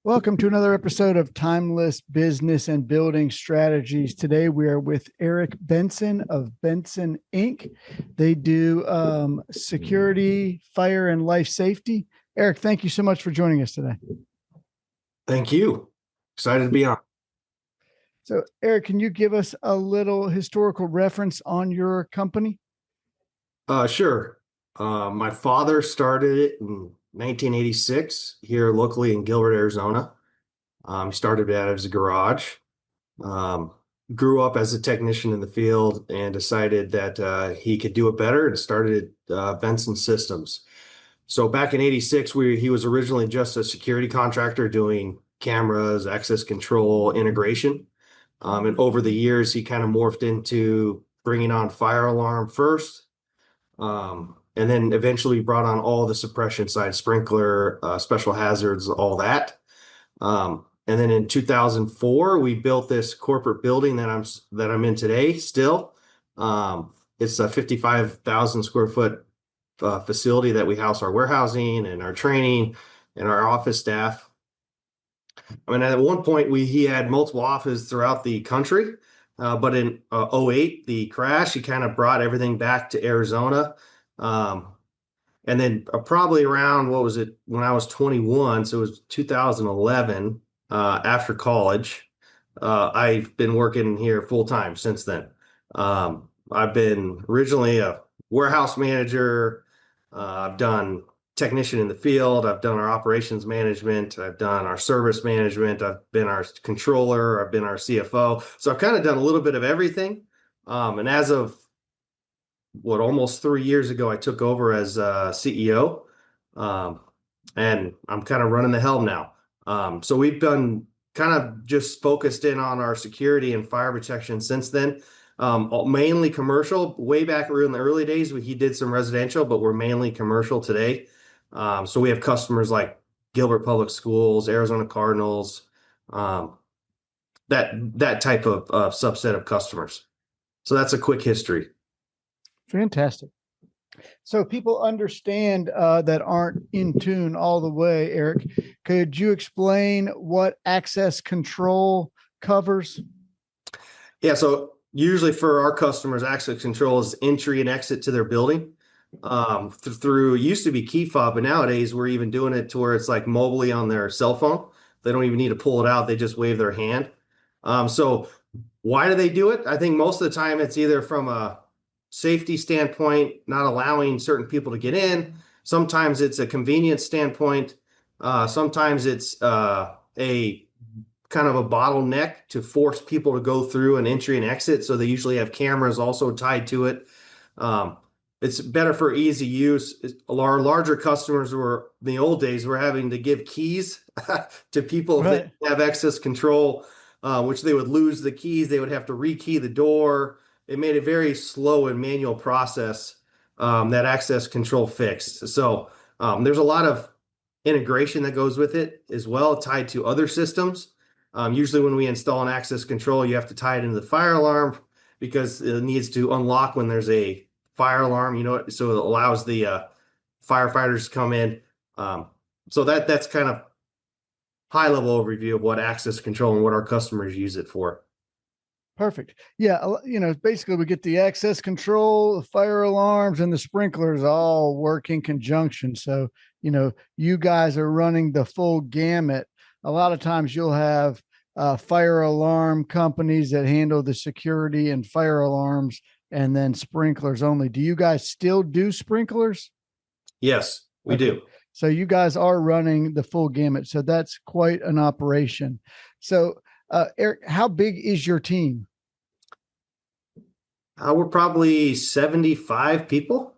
Welcome to another episode of Timeless Business and Building Strategies. Today we are with Eric Benson of Benson Inc. They do security, fire, and life safety. Eric, thank you so much for joining us today. Thank you. Excited to be on. So, Eric, can you give us a little historical reference on your company? Sure. My father started it in 1986 here locally in Gilbert, Arizona. He started it out of his garage. Um, Grew up as a technician in the field and decided that he could do it better and started Benson Systems. So back in 86, he was originally just a security contractor doing cameras, access control, integration. And over the years, he kind of morphed into bringing on fire alarm first. And then eventually brought on all the suppression side, sprinkler, special hazards, all that. And then in 2004, we built this corporate building that I'm in today still. It's a 55,000 square foot facility that we house our warehousing and our training and our office staff. I mean, at one point he had multiple offices throughout the country, but in '08, the crash, he kind of brought everything back to Arizona. And then probably around, what was it, when I was 21, so it was 2011, after college, I've been working here full time since then. I've been originally a warehouse manager. I've done technician in the field. I've done our operations management. I've done our service management. I've been our controller. I've been our CFO. So I've kind of done a little bit of everything. And as of almost 3 years ago, I took over as CEO. And I'm kind of running the helm now. So we've been kind of just focused in on our security and fire protection since then. Mainly commercial. Way back in the early days, he did some residential, but we're mainly commercial today. So we have customers like Gilbert Public Schools, Arizona Cardinals, that type of subset of customers. So that's a quick history. Fantastic. So people understand that aren't in tune all the way, Eric. Could you explain what access control covers? Yeah, so usually for our customers, access control is entry and exit to their building. Through, it used to be key fob, but nowadays we're even doing it to where it's like mobilely on their cell phone. They don't even need to pull it out. They just wave their hand. So why do they do it? I think most of the time it's either from a safety standpoint, not allowing certain people to get in. Sometimes it's a convenience standpoint. Sometimes it's a kind of a bottleneck to force people to go through an entry and exit. So they usually have cameras also tied to it. It's better for easy use. Our larger customers were, in the old days, were having to give keys to people if Right. they have access control, which they would lose the keys. They would have to rekey the door. It made a very slow and manual process, that access control fixed. So there's a lot of integration that goes with it as well, tied to other systems. Usually when we install an access control, you have to tie it into the fire alarm because it needs to unlock when there's a fire alarm, so it allows the firefighters to come in. So that's kind of high level overview of what access control and what our customers use it for. Perfect. Yeah. Basically we get the access control, the fire alarms, and the sprinklers all work in conjunction. So, you guys are running the full gamut. A lot of times you'll have fire alarm companies that handle the security and fire alarms and then sprinklers only. Do you guys still do sprinklers? Yes, we do. So you guys are running the full gamut. So that's quite an operation. So Eric, how big is your team? We're probably 75 people.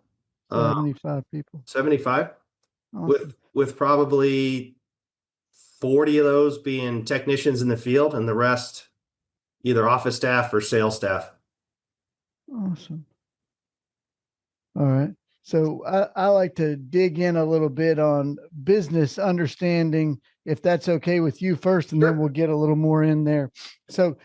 75 people. 75. Awesome. With probably 40 of those being technicians in the field and the rest either office staff or sales staff. Awesome. All right. So I like to dig in a little bit on business understanding, if that's okay with you first, and then we'll get a little more in there. So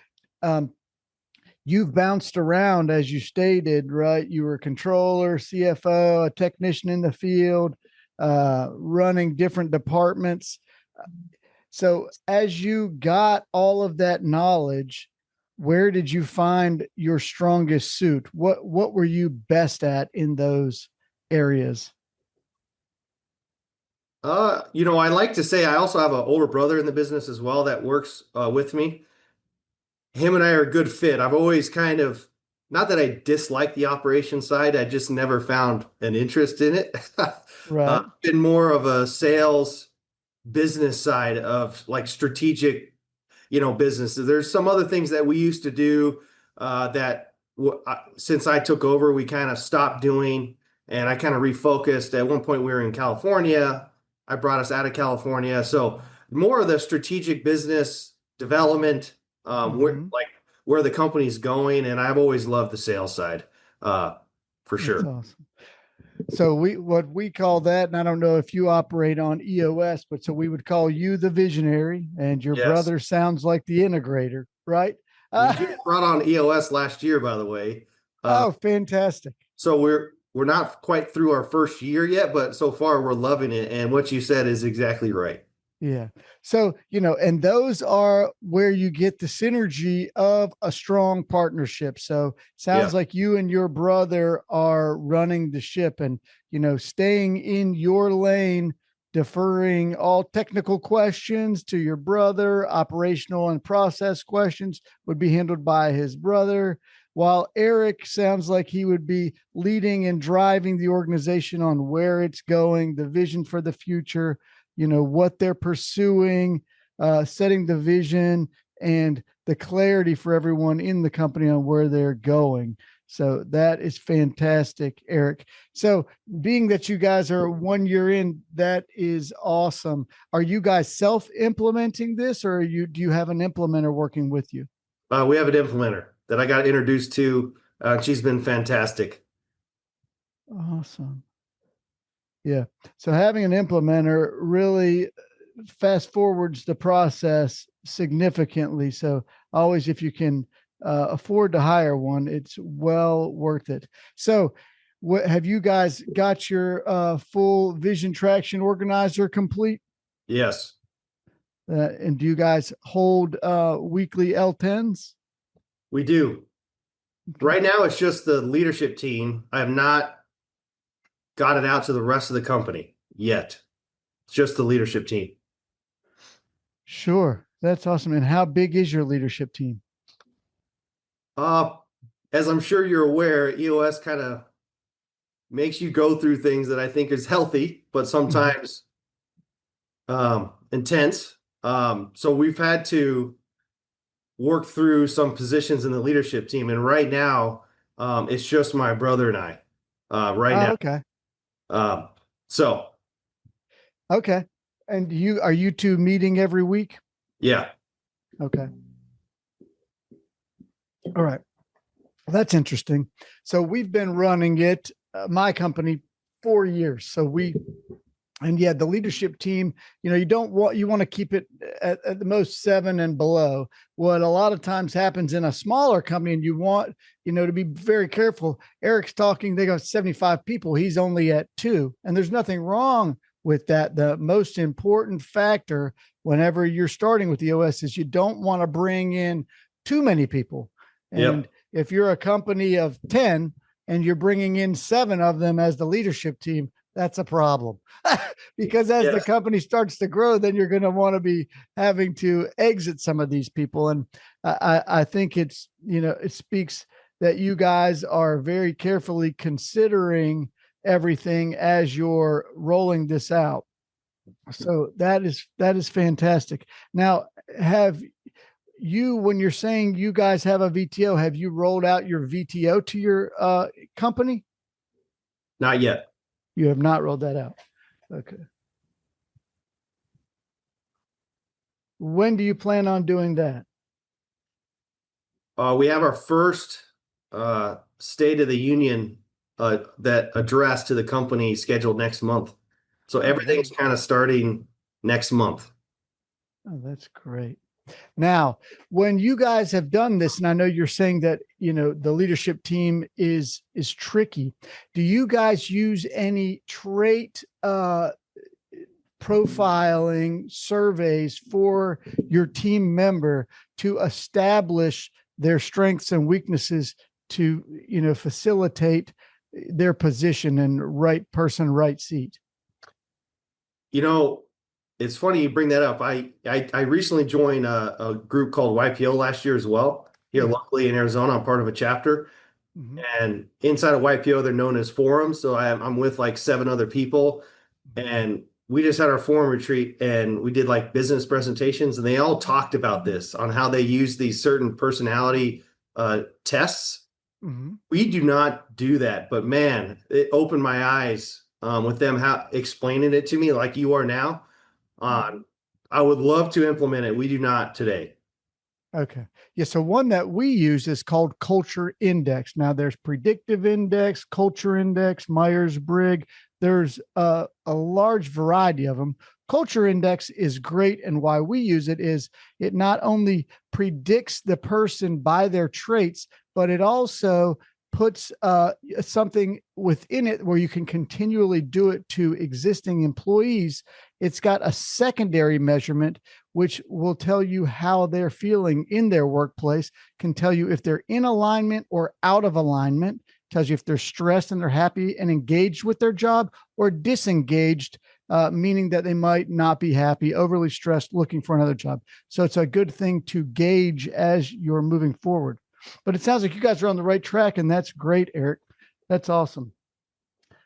you've bounced around, as you stated, right? You were a controller, CFO, a technician in the field, running different departments. So as you got all of that knowledge, where did you find your strongest suit? What were you best at in those areas? I like to say I also have an older brother in the business as well that works with me. Him and I are a good fit. I've always kind of, not that I dislike the operation side, I just never found an interest in it. Right. Been more of a sales business side of like strategic, businesses. There's some other things that we used to do that since I took over, we kind of stopped doing, and I kind of refocused. At one point, we were in California. I brought us out of California, so more of the strategic business development, Mm-hmm. where the company's going, and I've always loved the sales side, uh, for That's sure. awesome. So what we call that, and I don't know if you operate on EOS, but so we would call you the visionary, and your Yes, brother sounds like the integrator, right? we Uh, just brought on EOS last year, by the way. Uh, oh, fantastic! So we're not quite through our first year yet, but so far we're loving it. And what you said is exactly right. Yeah. So, and those are where you get the synergy of a strong partnership. So, sounds Yes. like you and your brother are running the ship and, staying in your lane, deferring all technical questions to your brother, operational and process questions would be handled by his brother. While Eric sounds like he would be leading and driving the organization on where it's going, the vision for the future, what they're pursuing, setting the vision and the clarity for everyone in the company on where they're going. So that is fantastic, Eric. So being that you guys are 1 year in, that is awesome. Are you guys self-implementing this, or do you have an implementer working with you? We have an implementer that I got introduced to. She's been fantastic. Awesome. Yeah. So having an implementer really fast forwards the process significantly. So always, if you can afford to hire one, it's well worth it. So, what have you guys got your full vision traction organizer complete? Yes, And do you guys hold weekly L10s? we do. Okay. Right now, it's just the leadership team. I have not got it out to the rest of the company yet. It's just the leadership team. Sure. That's awesome. And how big is your leadership team? Uh, as I'm sure you're aware, EOS kind of makes you go through things that I think is healthy, but Mhm. sometimes intense. So we've had to work through some positions in the leadership team, and right now, it's just my brother and I. Right Oh, now, okay. um, so Okay. And are you two meeting every week? yeah, Okay. All right. Well, that's interesting. So we've been running it, my company, 4 years. So and yeah, the leadership team, you want to keep it at the most 7 and below. What a lot of times happens in a smaller company, and you want, to be very careful. Eric's talking, they got 75 people. He's only at 2. And there's nothing wrong with that. The most important factor whenever you're starting with the OS is you don't want to bring in too many people. And yep, if you're a company of 10 and you're bringing in 7 of them as the leadership team, that's a problem. Because as the yes, company starts to grow, then you're going to want to be having to exit some of these people. And I think it speaks that you guys are very carefully considering everything as you're rolling this out. So that is fantastic. Now, have you, when you're saying you guys have a VTO, have you rolled out your VTO to your company? not yet. You have not rolled that out. Okay. When do you plan on doing that? We have our first State of the Union that address to the company scheduled next month. So Oh, everything's kind of starting next month. that's great. Now, when you guys have done this, and I know you're saying that the leadership team is tricky. Do you guys use any trait profiling surveys for your team member to establish their strengths and weaknesses to, facilitate their position and right person, right seat? You know, it's funny you bring that up. I recently joined a group called YPO last year as well. Here Yeah. locally in Arizona, I'm part of a chapter. Mhm. And inside of YPO, they're known as forums. So I'm with like 7 other people. And we just had our forum retreat and we did like business presentations. And they all talked about this on how they use these certain personality tests. Mhm. We do not do that. But man, it opened my eyes with them how explaining it to me like you are now. I would love to implement it. We do not today. Okay. Yeah. So one that we use is called culture index. Now there's predictive index, culture index, Myers-Briggs. There's a large variety of them. Culture index is great. And why we use it is it not only predicts the person by their traits, but it also puts something within it where you can continually do it to existing employees. It's got a secondary measurement which will tell you how they're feeling in their workplace, can tell you if they're in alignment or out of alignment, tells you if they're stressed and they're happy and engaged with their job, or disengaged, meaning that they might not be happy, overly stressed, looking for another job. So it's a good thing to gauge as you're moving forward. But it sounds like you guys are on the right track, and that's great, Eric. That's awesome.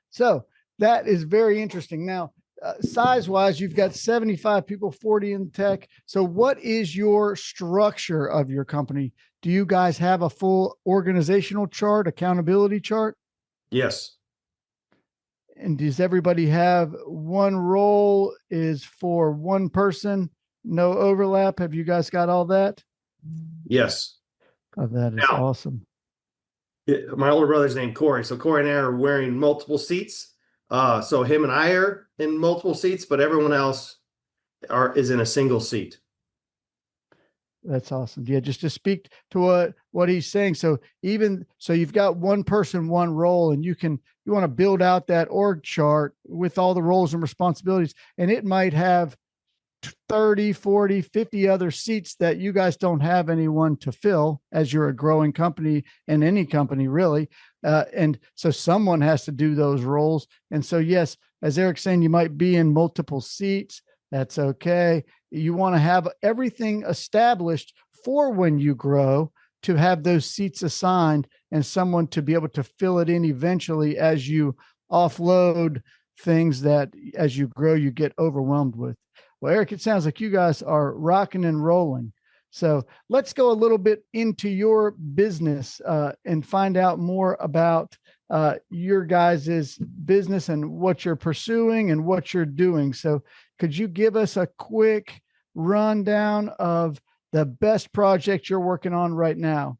So that is very interesting. Now, size wise, you've got 75 people, 40 in tech. So, what is your structure of your company? Do you guys have a full organizational chart, accountability chart? Yes. And does everybody have one role is for one person, no overlap? Have you guys got all that? Yes. Oh, that is Now, awesome. my older brother's named Corey. So Corey and I are wearing multiple seats. So him and I are in multiple seats, but everyone else is in a single seat. That's awesome. Yeah, just to speak to what he's saying. So even so, you've got one person, one role, and you want to build out that org chart with all the roles and responsibilities, and it might have 30, 40, 50 other seats that you guys don't have anyone to fill as you're a growing company, and any company really. And so someone has to do those roles. And so, yes, as Eric's saying, you might be in multiple seats. That's okay. You want to have everything established for when you grow, to have those seats assigned and someone to be able to fill it in eventually as you offload things that as you grow, you get overwhelmed with. Well, Eric, it sounds like you guys are rocking and rolling. So let's go a little bit into your business and find out more about your guys' business and what you're pursuing and what you're doing. So could you give us a quick rundown of the best project you're working on right now?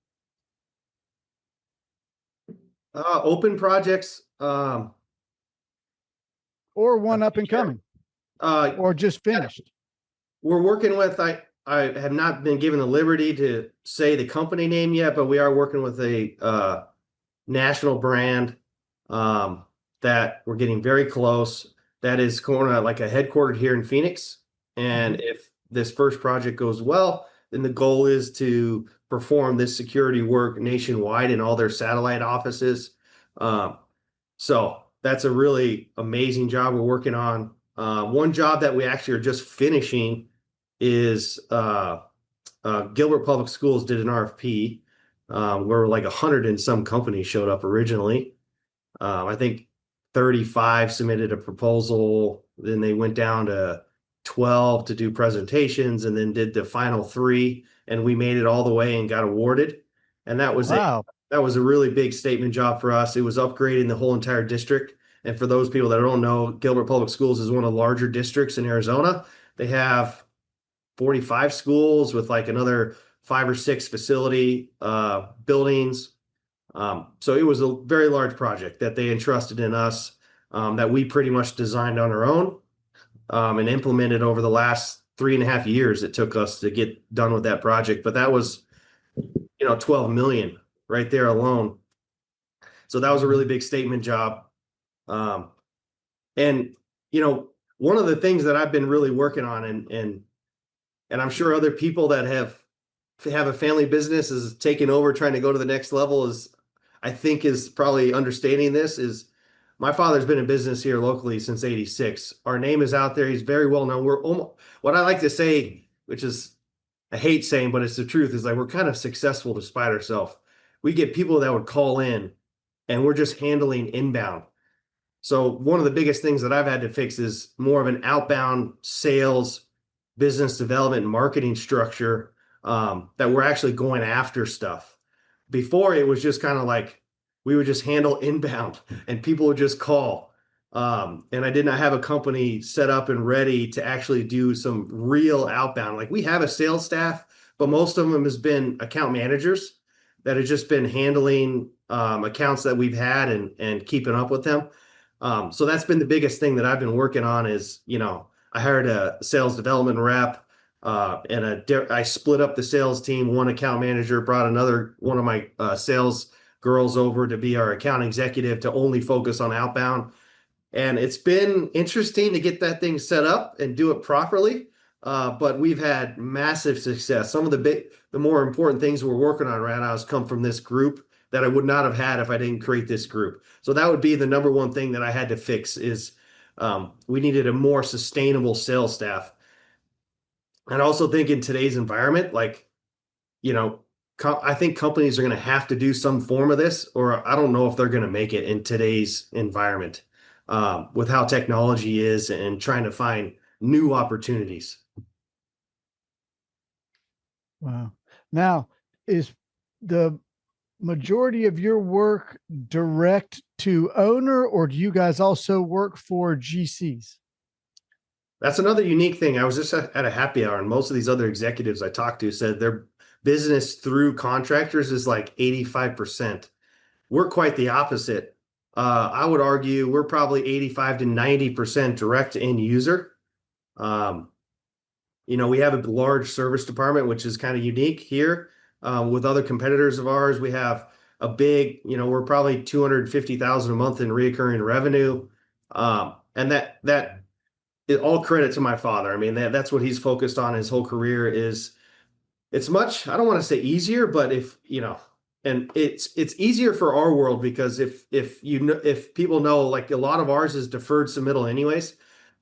Open projects. Or one up and coming, Uh, or just finished? we're working with, I have not been given the liberty to say the company name yet, but we are working with a national brand that we're getting very close. That is going to like a headquartered here in Phoenix. And if this first project goes well, then the goal is to perform this security work nationwide in all their satellite offices. So that's a really amazing job we're working on. One job that we actually are just finishing is Gilbert Public Schools did an RFP where like 100 and some companies showed up originally. I think 35 submitted a proposal. Then they went down to 12 to do presentations and then did the final 3. And we made it all the way and got awarded. And Wow. that was a really big statement job for us. It was upgrading the whole entire district. And for those people that don't know, Gilbert Public Schools is one of the larger districts in Arizona. They have 45 schools with like another 5 or 6 facility buildings. So it was a very large project that they entrusted in us that we pretty much designed on our own and implemented over the last 3.5 years. It took us to get done with that project, but that was, 12 million right there alone. So that was a really big statement job. And, one of the things that I've been really working on, and I'm sure other people that have a family business is taking over, trying to go to the next level, is I think is probably understanding this. Is my father's been in business here locally since '86. Our name is out there. He's very well known. We're almost, what I like to say, which is I hate saying, but it's the truth, is like we're kind of successful despite ourselves. We get people that would call in, and we're just handling inbound. So one of the biggest things that I've had to fix is more of an outbound sales, business development, and marketing structure, that we're actually going after stuff. Before it was just kind of like we would just handle inbound and people would just call. And I did not have a company set up and ready to actually do some real outbound. Like we have a sales staff, but most of them has been account managers that have just been handling accounts that we've had and keeping up with them. So that's been the biggest thing that I've been working on is, I hired a sales development rep, I split up the sales team. One account manager brought another one of my sales girls over to be our account executive to only focus on outbound. And it's been interesting to get that thing set up and do it properly. But we've had massive success. Some of the more important things we're working on right now has come from this group that I would not have had if I didn't create this group. So that would be the number one thing that I had to fix is we needed a more sustainable sales staff. And I also think in today's environment, like, you know, I think companies are going to have to do some form of this, or I don't know if they're going to make it in today's environment with how technology is and trying to find new opportunities. Wow. Now, is the majority of your work direct to owner, or do you guys also work for GCs? That's another unique thing. I was just at a happy hour, and most of these other executives I talked to said their business through contractors is like 85%. We're quite the opposite. I would argue we're probably 85 to 90% direct to end user. Um, we have a large service department, which is kind of unique here. With other competitors of ours, we have a big, we're probably 250,000 a month in recurring revenue. And that is all credit to my father. I mean, that's what he's focused on his whole career is it's much, I don't want to say easier, but and it's easier for our world because if people know, like a lot of ours is deferred submittal anyways.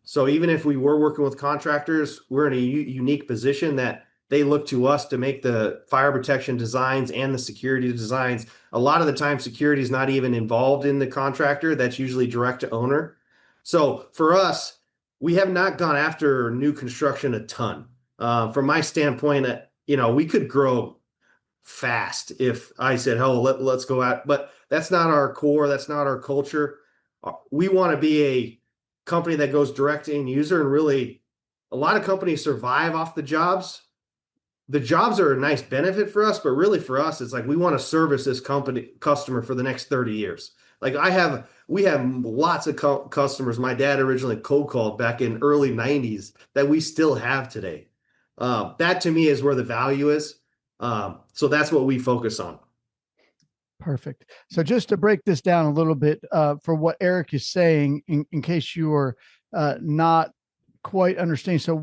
So even if we were working with contractors, we're in a unique position that they look to us to make the fire protection designs and the security designs. A lot of the time, security is not even involved in the contractor. That's usually direct to owner. So for us, we have not gone after new construction a ton. From my standpoint, we could grow fast if I said, "Oh, let's go out," but that's not our core. That's not our culture. We want to be a company that goes direct to end user, and really, a lot of companies survive off the jobs. The jobs are a nice benefit for us, but really for us, it's like we want to service this customer for the next 30 years. Like we have lots of customers. My dad originally cold called back in early 90s that we still have today. That to me is where the value is. So that's what we focus on. Perfect. So just to break this down a little bit for what Eric is saying, in case you are not quite understanding. So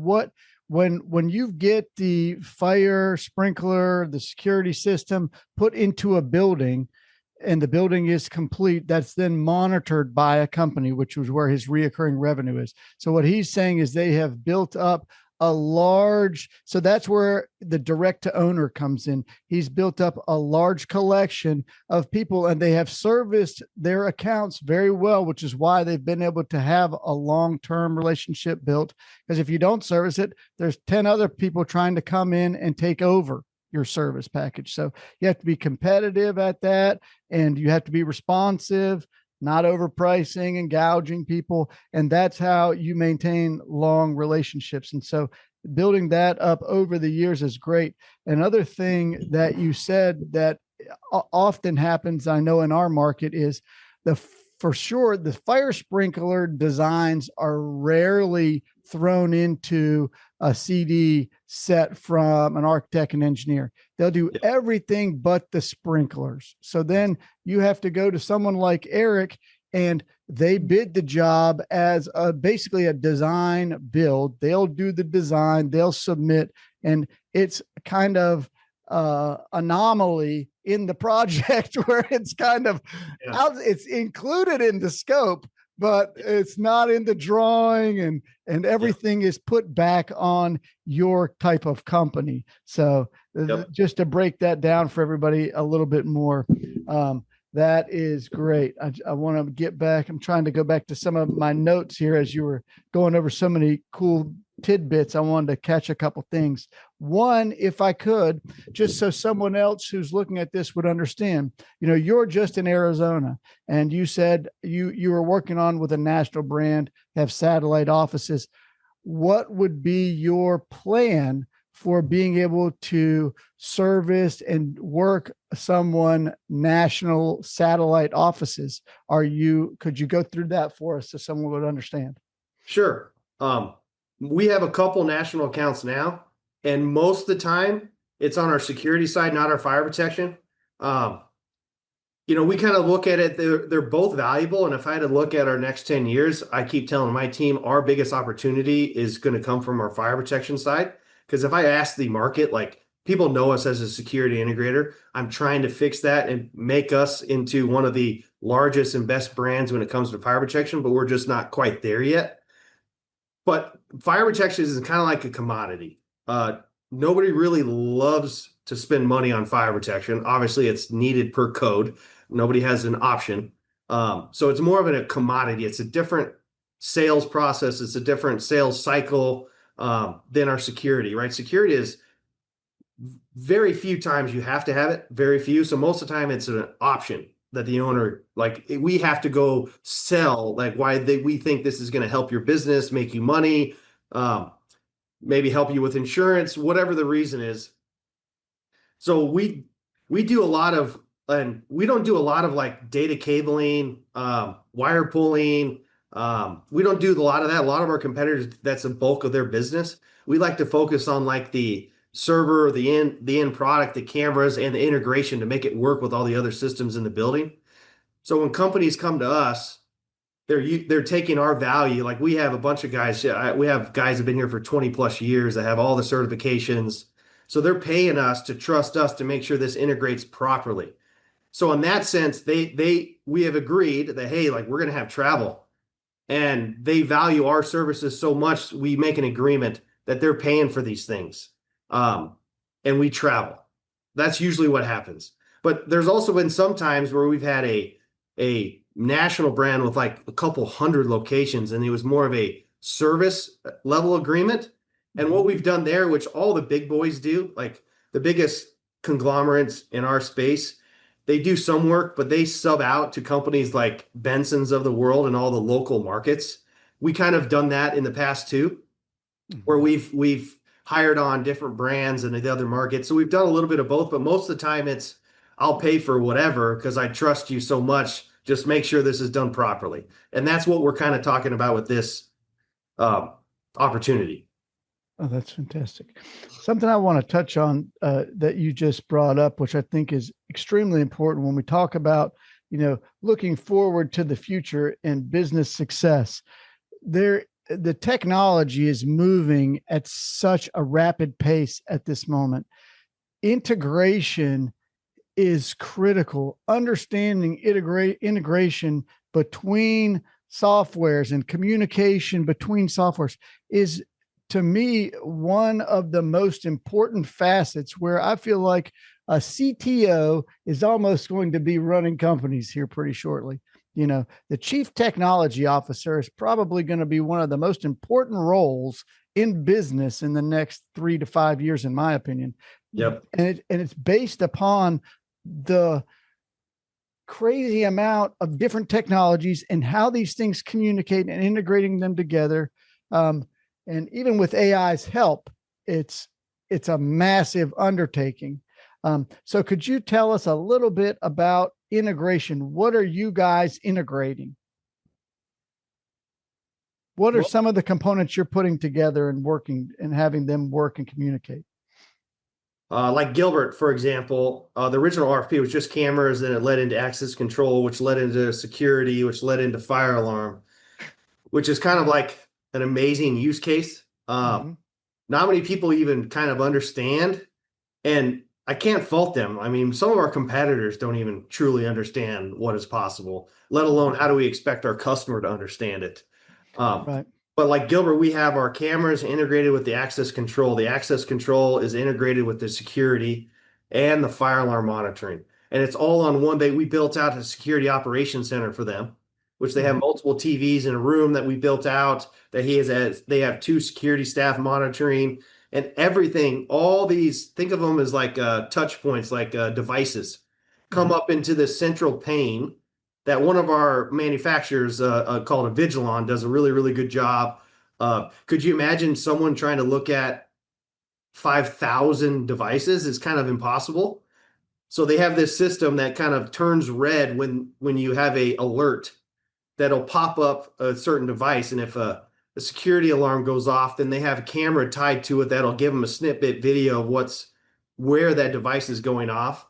when you get the fire sprinkler, the security system put into a building, and the building is complete, that's then monitored by a company, which was where his reoccurring revenue is. So what he's saying is they have built up so that's where the direct to owner comes in. He's built up a large collection of people, and they have serviced their accounts very well, which is why they've been able to have a long-term relationship built. Because if you don't service it, there's 10 other people trying to come in and take over your service package. So you have to be competitive at that, and you have to be responsive, not overpricing and gouging people. And that's how you maintain long relationships. And so building that up over the years is great. Another thing that you said that often happens, I know in our market, is for sure, the fire sprinkler designs are rarely thrown into a CD set from an architect and engineer. They'll do everything but the sprinklers. So then you have to go to someone like Eric and they bid the job as basically a design build. They'll do the design, they'll submit, and it's kind of anomaly in the project where it's kind of out, it's included in the scope, but it's not in the drawing, and everything is put back on your type of company. So just to break that down for everybody a little bit more, that is great. I want to get back. I'm trying to go back to some of my notes here as you were going over so many cool tidbits. I wanted to catch a couple things. One, if I could, just so someone else who's looking at this would understand, you're just in Arizona, and you said you were working on with a national brand, have satellite offices. What would be your plan for being able to service and work someone national satellite offices? Could you go through that for us so someone would understand? Sure. We have a couple national accounts now, and most of the time it's on our security side, not our fire protection. We kind of look at it, they're both valuable. And if I had to look at our next 10 years, I keep telling my team our biggest opportunity is going to come from our fire protection side. Because if I ask the market, like, people know us as a security integrator, I'm trying to fix that and make us into one of the largest and best brands when it comes to fire protection, but we're just not quite there yet. But fire protection is kind of like a commodity. Nobody really loves to spend money on fire protection. Obviously, it's needed per code. Nobody has an option. So it's more of a commodity. It's a different sales process. It's a different sales cycle than our security, right? Security is very few times you have to have it, very few. So most of the time it's an option that the owner, like, we have to go sell, like, we think this is going to help your business, make you money, maybe help you with insurance, whatever the reason is. So we do a lot of, and we don't do a lot of like data cabling, wire pulling. We don't do a lot of that. A lot of our competitors, that's the bulk of their business. We like to focus on like the server, the end product, the cameras, and the integration to make it work with all the other systems in the building. So when companies come to us, they're taking our value. Like, we have a bunch of guys. We have guys that have been here for 20 plus years that have all the certifications. So they're paying us to trust us to make sure this integrates properly. So in that sense, we have agreed that, hey, like, we're going to have travel, and they value our services so much. We make an agreement that they're paying for these things. And we travel. That's usually what happens. But there's also been some times where we've had a national brand with like a couple hundred locations, and it was more of a service level agreement. And what we've done there, which all the big boys do, like the biggest conglomerates in our space, they do some work, but they sub out to companies like Benson's of the world and all the local markets. We kind of done that in the past too, where we've hired on different brands and the other markets. So we've done a little bit of both, but most of the time it's, I'll pay for whatever because I trust you so much. Just make sure this is done properly. And that's what we're kind of talking about with this opportunity. Oh, that's fantastic. Something I want to touch on that you just brought up, which I think is extremely important when we talk about, looking forward to the future and business success. The technology is moving at such a rapid pace at this moment. Integration is critical. Understanding integration between softwares and communication between softwares is, to me, one of the most important facets, where I feel like a CTO is almost going to be running companies here pretty shortly. The chief technology officer is probably going to be one of the most important roles in business in the next 3 to 5 years, in my opinion. Yep. And it's based upon the crazy amount of different technologies and how these things communicate and integrating them together. And even with AI's help, it's a massive undertaking. So could you tell us a little bit about integration? What are you guys integrating? What are some of the components you're putting together and working and having them work and communicate? Like Gilbert, for example, the original RFP was just cameras, then it led into access control, which led into security, which led into fire alarm, which is kind of like an amazing use case. Hmm. Not many people even kind of understand, and I can't fault them. I mean, some of our competitors don't even truly understand what is possible, let alone how do we expect our customer to understand it. Um, Right. but like Gilbert, we have our cameras integrated with the access control. The access control is integrated with the security and the fire alarm monitoring. And it's all on one day. We built out a security operations center for them, which they have Hmm. multiple TVs in a room that we built out that they have two security staff monitoring and everything. All these, think of them as like touch points, like devices come Hmm. up into this central pane that one of our manufacturers called a Vigilon does a really, really good job. Could you imagine someone trying to look at 5,000 devices? It's kind of impossible. So they have this system that kind of turns red when you have a alert that'll pop up a certain device. And if a security alarm goes off, then they have a camera tied to it that'll give them a snippet video of where that device is going off.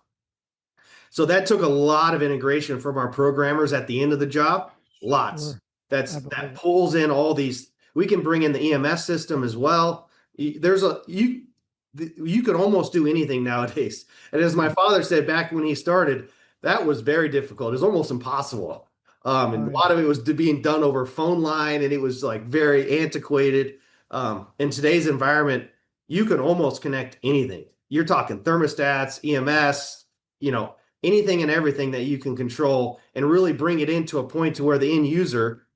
So that took a lot of integration from our programmers at the end of the job. Lots. Sure. I That believe it. pulls in all these. We can bring in the EMS system as well. There's a you could almost do anything nowadays. And as my Mhm. father said back when he started, that was very difficult. It was almost impossible. And Oh, a yeah. lot of it was being done over phone line, and it was like very antiquated. In today's environment, you can almost connect anything. You're talking thermostats, EMS, you know, anything and everything that you can control and really bring it into a point to where the end user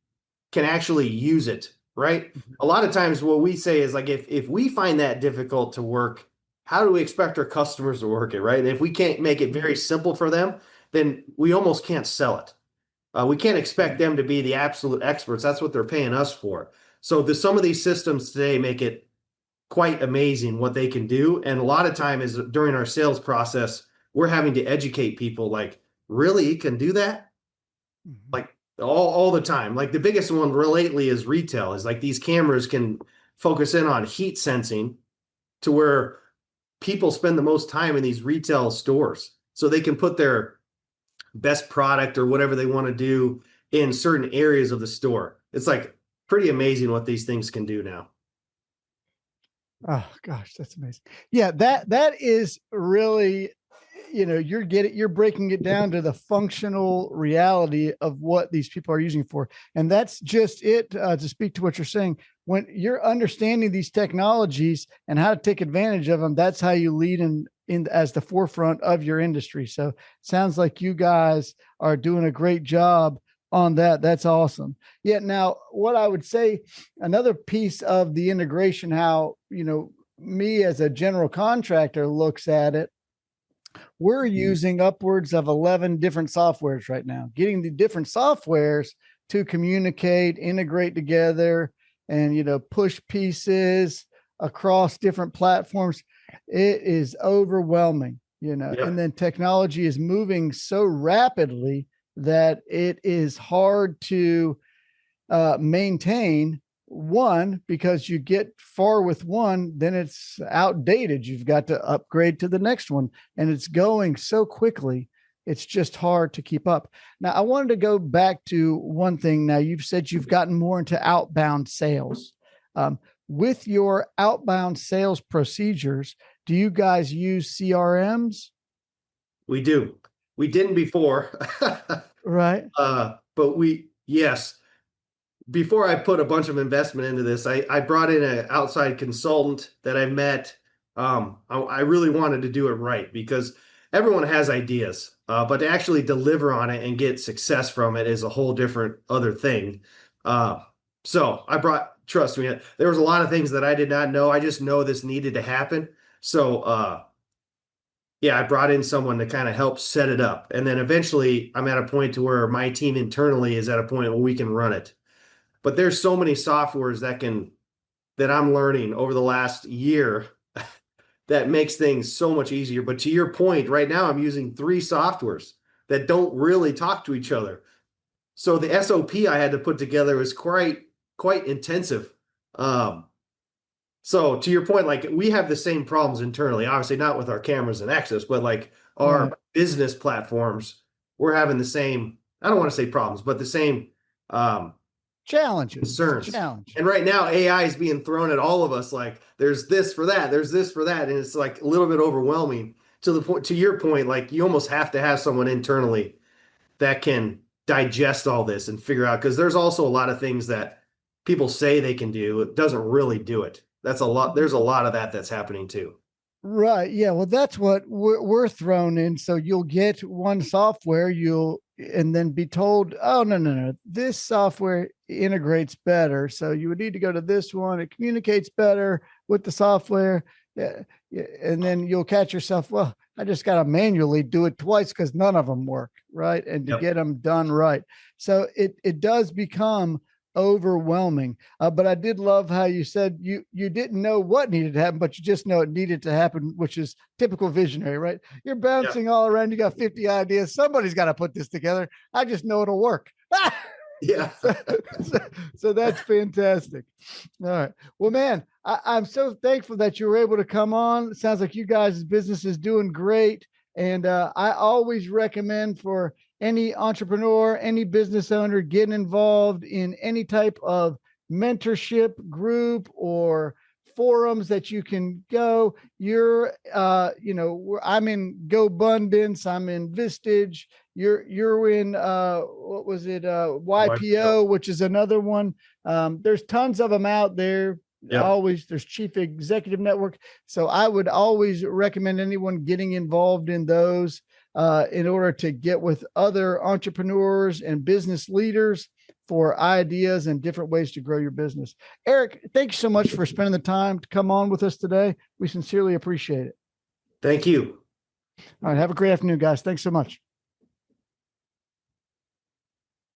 can actually use it, right? Mhm. A lot of times what we say is like if we find that difficult to work, how do we expect our customers to work it, right? And if we can't make it Mhm. very simple for them, then we almost can't sell it. We can't expect Right. them to be the absolute experts. That's what they're paying us for. So some of these systems today make it quite amazing what they can do. And a lot of time is during our sales process, we're having to educate people like, really, you can do that? Mhm. Like all the time. Like the biggest one lately is retail, is like these cameras can focus in on heat sensing to where people spend the most time in these retail stores. So they can put their best product or whatever they want to do in certain areas of the store. It's like pretty amazing what these things can do now. Oh gosh, that's amazing. Yeah, that is really, you're breaking it down to the functional reality of what these people are using for. And that's just it. To speak to what you're saying, when you're understanding these technologies and how to take advantage of them, that's how you lead in as the forefront of your industry. So sounds like you guys are doing a great job on that. That's awesome. Yeah. Now, what I would say, another piece of the integration, how, me as a general contractor looks at it, we're using upwards of 11 different softwares right now, getting the different softwares to communicate, integrate together, and, push pieces across different platforms. It is overwhelming, and Yep. then technology is moving so rapidly that it is hard to maintain one, because you get far with one, then it's outdated. You've got to upgrade to the next one, and it's going so quickly. It's just hard to keep up. Now, I wanted to go back to one thing. Now, you've said you've gotten more into outbound sales. With your outbound sales procedures, do you guys use CRMs? We do. We didn't before. Right. But yes, before I put a bunch of investment into this, I brought in an outside consultant that I met. I really wanted to do it right because everyone has ideas, but to actually deliver on it and get success from it is a whole different other thing. Uh, so trust me, there was a lot of things that I did not know. I just know this needed to happen. So, yeah, I brought in someone to kind of help set it up. And then eventually I'm at a point to where my team internally is at a point where we can run it. But there's so many softwares that I'm learning over the last year that makes things so much easier. But to your point, right now I'm using three softwares that don't really talk to each other. So the SOP I had to put together was quite intensive. Um, So to your point, like we have the same problems internally, obviously not with our cameras and access, but like our Right. business platforms, we're having the same, I don't want to say problems, but the same um, Challenges. It's a concerns. challenge. And right now, AI is being thrown at all of us. Like there's this for that, there's this for that. And it's like a little bit overwhelming to the point, to your point, like you almost have to have someone internally that can digest all this and figure out, because there's also a lot of things that people say they can do. It doesn't really do it. That's a lot. There's a lot of that that's happening too. Right. Yeah. Well, that's what we're thrown in. So you'll get one software, and then be told, oh, no, no, no, this software integrates better. So you would need to go to this one. It communicates better with the software. Yeah. Yeah. And then you'll catch yourself, well, I just got to manually do it twice because none of them work. Right. And to Yep. get them done right. So it does become overwhelming. But I did love how you said you didn't know what needed to happen, but you just know it needed to happen, which is typical visionary, right? You're bouncing all around. You got 50 ideas. Somebody's got to put this together. I just know it'll work. Yeah. So that's fantastic. All right. Well, man, I'm so thankful that you were able to come on. It sounds like you guys' business is doing great. And I always recommend for any entrepreneur, any business owner getting involved in any type of mentorship group or forums that you can go. I'm in GoBundance, I'm in Vistage. You're in what was it? YPO, which is another one. There's tons of them out there. Yep. Always there's Chief Executive Network. So I would always recommend anyone getting involved in those in order to get with other entrepreneurs and business leaders for ideas and different ways to grow your business. Eric, thank you so much for spending the time to come on with us today. We sincerely appreciate it. Thank you. All right. Have a great afternoon, guys. Thanks so much.